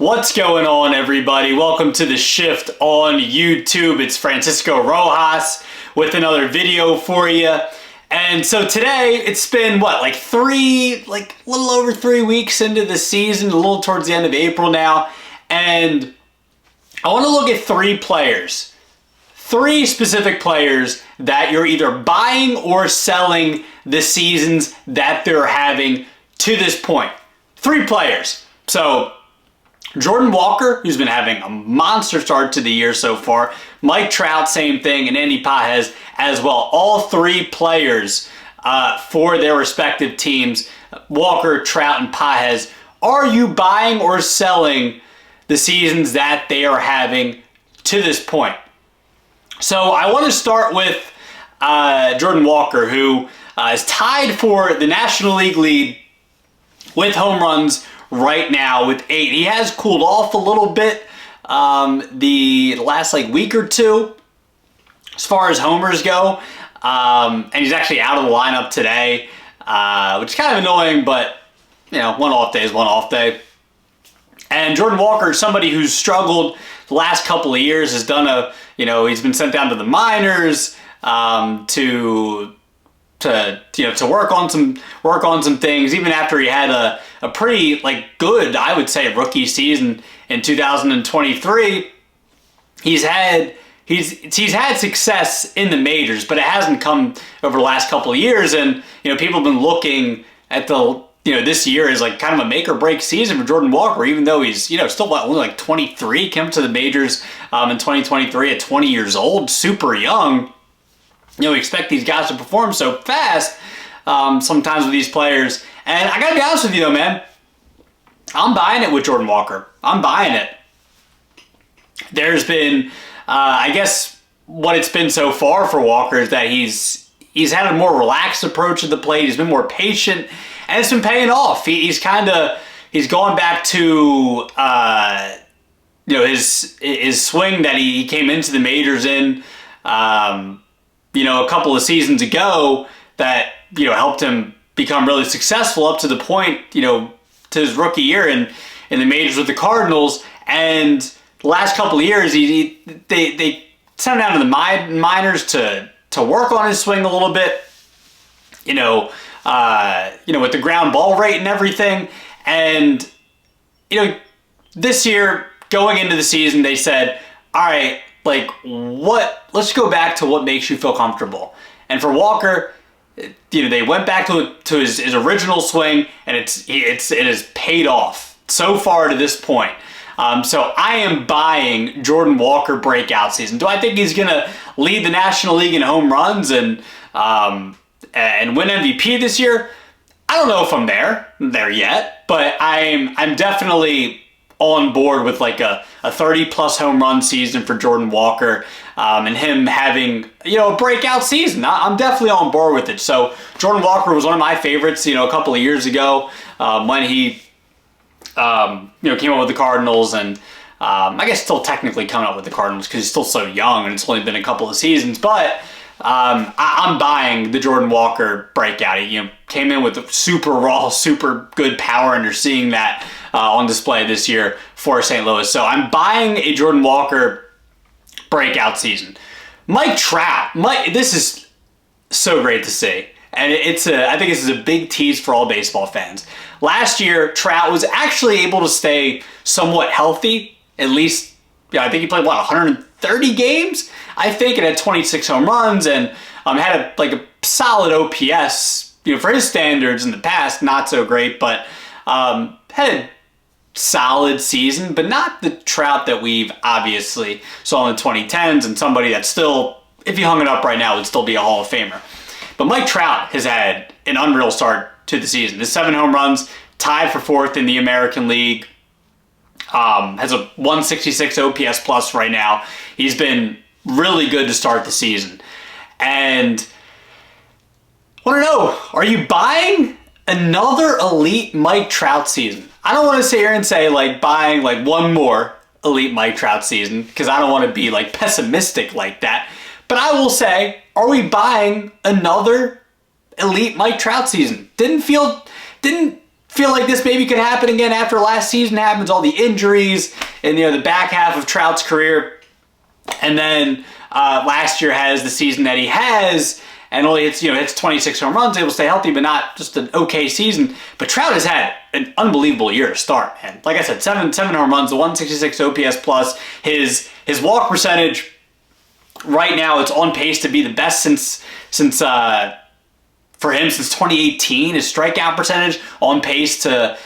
What's going on, everybody? Welcome to The Shift on YouTube. It's Francisco Rojas with another video for you. And so today, it's been, a little over 3 weeks into the season, a little towards the end of April now. And I want to look at three specific players that you're either buying or selling the seasons that they're having to this point. 3 players. So Jordan Walker, who's been having a monster start to the year so far. Mike Trout, same thing, and Andy Pages as well. All 3 players for their respective teams, Walker, Trout, and Pages. Are you buying or selling the seasons that they are having to this point? So I want to start with Jordan Walker, who is tied for the National League lead with home runs right now with 8. He has cooled off a little bit the last week or two as far as homers go. And he's actually out of the lineup today, which is kind of annoying, but one off day is one off day. And Jordan Walker is somebody who's struggled the last couple of years, has done he's been sent down to the minors to work on some things. Even after he had a pretty good, I would say, rookie season in 2023, he's had success in the majors, but it hasn't come over the last couple of years. And people have been looking at this year is kind of a make or break season for Jordan Walker, even though he's still only 23, came to the majors in 2023 at 20 years old, super young. We expect these guys to perform so fast sometimes with these players. And I gotta be honest with you though, man, I'm buying it with Jordan Walker. I'm buying it. There's been, I guess what it's been so far for Walker is that he's had a more relaxed approach to the plate. He's been more patient, and it's been paying off. He's gone back to his swing that he came into the majors in a couple of seasons ago that helped him become really successful up to the point to his rookie year in the majors with the Cardinals. And the last couple of years they sent him down to the minors to work on his swing a little bit, with the ground ball rate and everything. And this year going into the season, they said, all right, let's go back to what makes you feel comfortable. And for Walker, they went back to his original swing, and it has paid off so far to this point. So I am buying Jordan Walker breakout season. Do I think he's going to lead the National League in home runs and win MVP this year? I don't know if I'm there yet, but I'm definitely on board with a 30-plus home run season for Jordan Walker, and him having a breakout season. I'm definitely on board with it. So Jordan Walker was one of my favorites a couple of years ago when he came up with the Cardinals, and I guess still technically coming up with the Cardinals because he's still so young and it's only been a couple of seasons. But I'm buying the Jordan Walker breakout. He came in with super raw, super good power, and you're seeing that on display this year for St. Louis. So I'm buying a Jordan Walker breakout season. Mike Trout, this is so great to see. And I think this is a big tease for all baseball fans. Last year, Trout was actually able to stay somewhat healthy. At least, I think he played, 130 games? I think, and had 26 home runs, and had a solid OPS, for his standards in the past, not so great, but had a solid season, but not the Trout that we've obviously saw in the 2010s, and somebody that still, if you hung it up right now, would still be a Hall of Famer. But Mike Trout has had an unreal start to the season. His 7 home runs, tied for 4th in the American League. Has a 166 OPS plus right now. He's been really good to start the season. And I want to know, are you buying another elite Mike Trout season? I don't want to sit here and say buying one more elite Mike Trout season, because I don't want to be pessimistic like that. But I will say, are we buying another elite Mike Trout season? Didn't feel feel like this maybe could happen again after last season happens, all the injuries and the back half of Trout's career. And then last year has the season that he has, and only hits 26 home runs, able to stay healthy, but not just an okay season. But Trout has had an unbelievable year to start, man. Like I said, seven home runs, the 166 OPS plus. His walk percentage right now, it's on pace to be the best for him since 2018. His strikeout percentage on pace to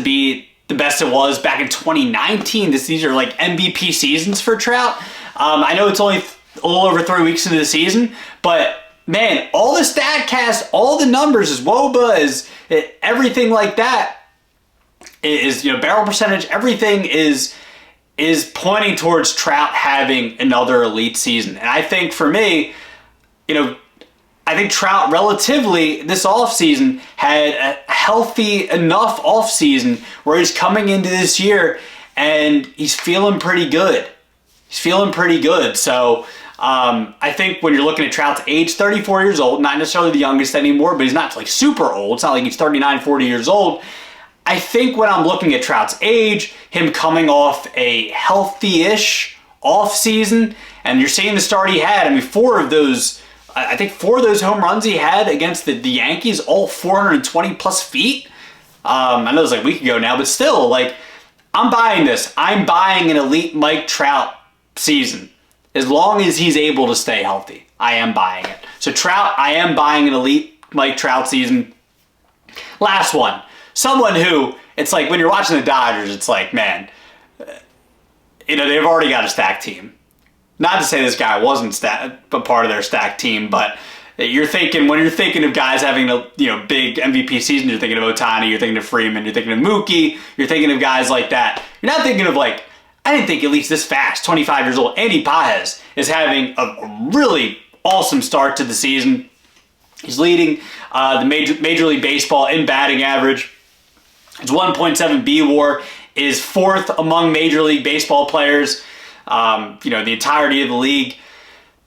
be the best it was back in 2019. These are like MVP seasons for Trout. I know it's only a little over 3 weeks into the season, but man, all the StatCast, all the numbers, his WOBA, is everything like that is barrel percentage. Everything is pointing towards Trout having another elite season. And I think for me, I think Trout relatively this offseason had a healthy enough offseason where he's coming into this year and he's feeling pretty good. So I think when you're looking at Trout's age, 34 years old, not necessarily the youngest anymore, but he's not like super old. It's not like he's 39, 40 years old. I think when I'm looking at Trout's age, him coming off a healthy-ish offseason, and you're seeing the start he had. I mean, four of those home runs he had against the Yankees, all 420 plus feet. I know it was like a week ago now, but still, like, I'm buying this. I'm buying an elite Mike Trout season. As long as he's able to stay healthy, I am buying it. So Trout, I am buying an elite Mike Trout season. Last one. Someone who, it's like when you're watching the Dodgers, it's like, man, they've already got a stacked team. Not to say this guy wasn't a part of their stacked team, but when you're thinking of guys having a big MVP season, you're thinking of Ohtani, you're thinking of Freeman, you're thinking of Mookie, you're thinking of guys like that. You're not thinking of like, I didn't think at least this fast, 25 years old, Andy Paez is having a really awesome start to the season. He's leading the Major League Baseball in batting average. His 1.7 B-WAR is fourth among Major League Baseball players. The entirety of the league.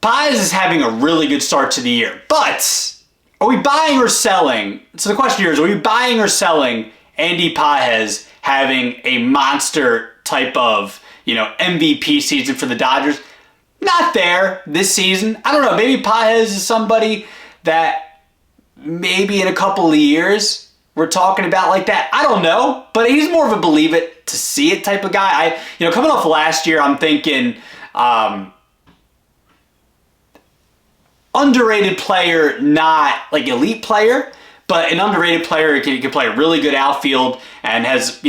Paez is having a really good start to the year. But are we buying or selling? So the question here is, are we buying or selling Andy Paez having a monster type of, MVP season for the Dodgers? Not there this season. I don't know. Maybe Paez is somebody that maybe in a couple of years we're talking about like that. I don't know. But he's more of a believe it to see it type of guy. Coming off last year, I'm thinking underrated player, not like elite player, but an underrated player who can play a really good outfield and has,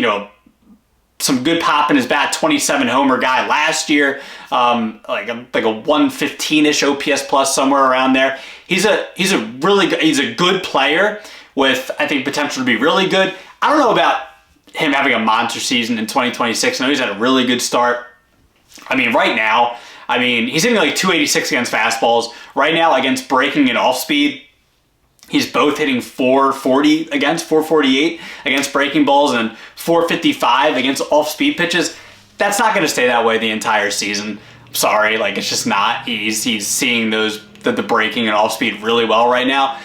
some good pop in his bat, 27 homer guy last year, like a 115-ish OPS plus, somewhere around there. He's a good player with, I think, potential to be really good. I don't know about him having a monster season in 2026. I know he's had a really good start. Right now, he's hitting like 286 against fastballs. Right now, against breaking and off speed, he's both hitting 440 against 448 against breaking balls and 455 against off-speed pitches. That's not going to stay that way the entire season. I'm sorry, it's just not. He's seeing the breaking and off-speed really well right now.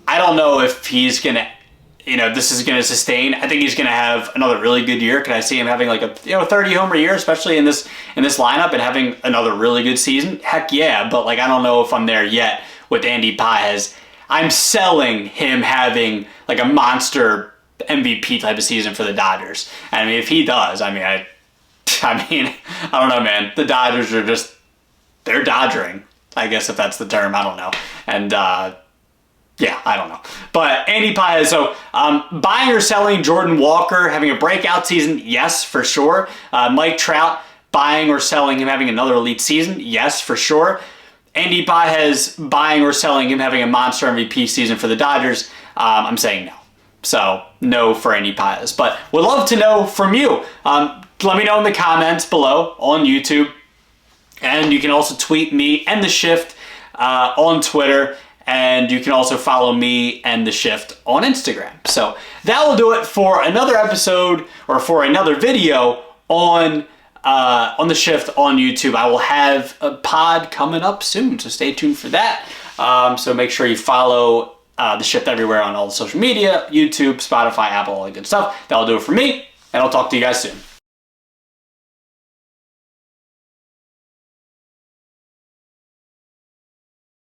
I don't know if he's going to, this is going to sustain. I think he's going to have another really good year. Can I see him having like a 30 homer year, especially in this lineup, and having another really good season? Heck yeah, but I don't know if I'm there yet with Andy Paez. I'm selling him having like a monster MVP type of season for the Dodgers. If he does, I don't know, man. The Dodgers are they're dodgering, I guess, if that's the term. I don't know. And yeah, I don't know. But Andy Paez, so buying or selling Jordan Walker having a breakout season? Yes, for sure. Mike Trout, buying or selling him having another elite season? Yes, for sure. Andy Paez, buying or selling him having a monster MVP season for the Dodgers? I'm saying no. So, no for Andy Paez. But would love to know from you. Let me know in the comments below on YouTube. And you can also tweet me and The Shift on Twitter. And you can also follow me and The Shift on Instagram. So, that will do it for another episode or for another video on The Shift on YouTube. I will have a pod coming up soon, so stay tuned for that. So make sure you follow the Shift everywhere on all the social media, YouTube, Spotify, Apple, all that good stuff. That'll do it for me, and I'll talk to you guys soon.